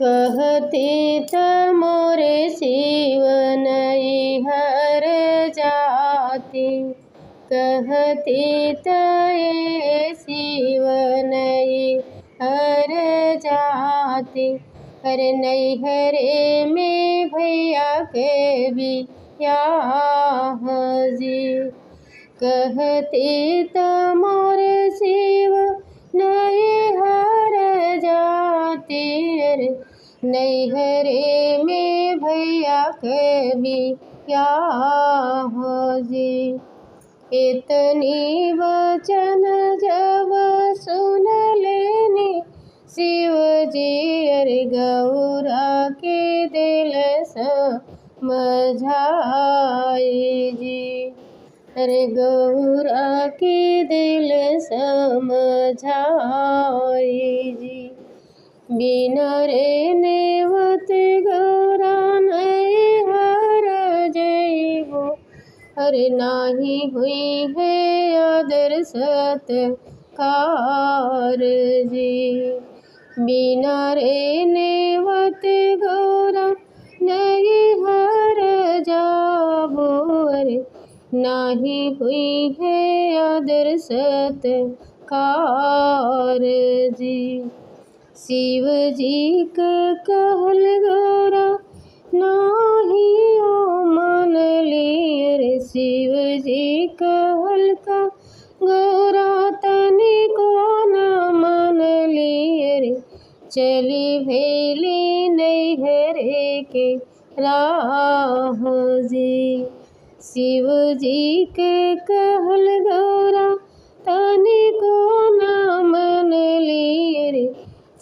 कहते त मोरे शिव नैहर जाते। कहते त ये शिव नैहर जाते। अरे नैहरे में भैया के बियाह जी। कहते त मोरे शिव नैहर जाते। अरे नैहरे में भैया के बियाह जी। इतनी वचन जब सुन लेनी शिव जी। अरे गौरा के दिल समझाई जी। अरे गौरा के दिल समझाई जी। बिना रे नेवत गौरा नैहर जइबो। अरे नाही हुई है आदर सत्कार जी। बिना रे नेवत गौरा नैहर जाबो। अरे नाही हुई है आदर सत्कार जी। शिव जी का कहल गौरा नाही ओ मान ली। अरे शिव जी कहल का गौरा तनिको न मान ली। अरे चली भेली नैहरे के राह जी। शिव जी के कहल गौरा तनिको न मान ली। अरे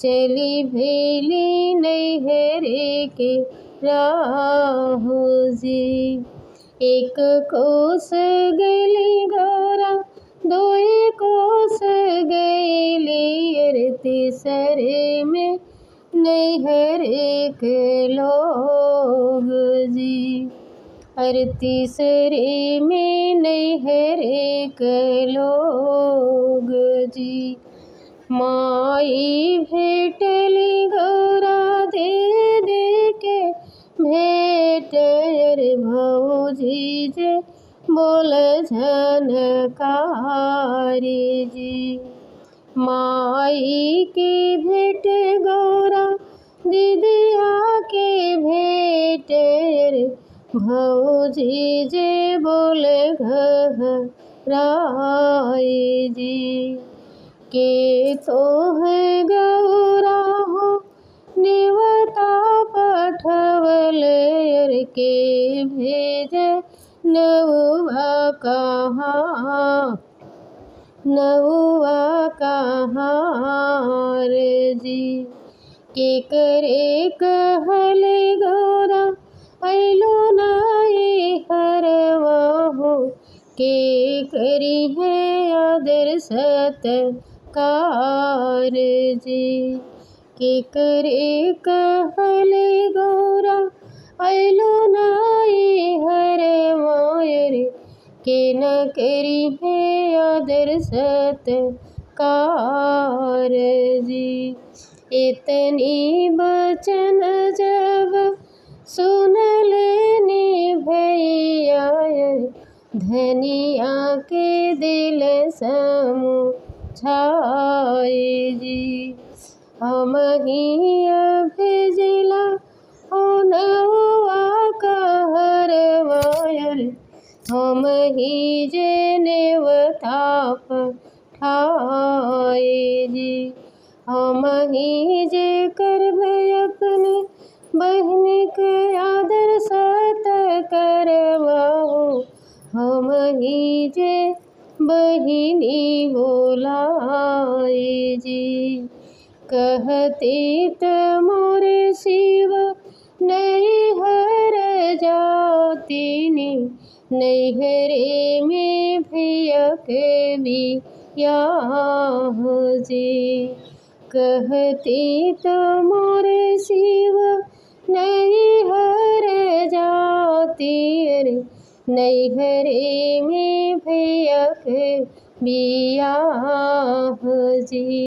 चली भेली नैहरे के राह जी। एक कोस गैली गौरा दोई कोस गैली। अरे तीसरे में नैहरे के लोग जी। अरे तीसरे में नैहरे के लोग जी। माई भेटली गौरा दे दे के भेट। अरे भौजी जे बोल झनकारी जी। माई की भेट गौरा दीदिया के भेट। अरे भौजी जे बोल घराई जी। के तो है गौरा हो नेवता पठवल। अरे के भेज नौआ कहाँ रे जी। के करे कहल गौरा अइलो नाई हरवा हो। के करी है आदर सत्कार जी। के करे कहल गौरा अइलो नाई हरवा। रे के न करी है आदर सत्कार जी। इतनी वचन जब सुन लेनी भैया। धनिया के दिल समझाई जी। हम ही भेजिला हो नौआ कहरवा। हम ही जे नेवता पठाई जी। हम ही जे करबे अपने बहन के आदर सत्कारवा। हम ही जे बहिनी बोलाई जी। कहते त मोरे शिव नैहर जातिनी। नैहरे में भैया के बियाह जी। कहते त मोरे शिव नैहर जाती। अरे नैहरे में भैया के बियाह जी।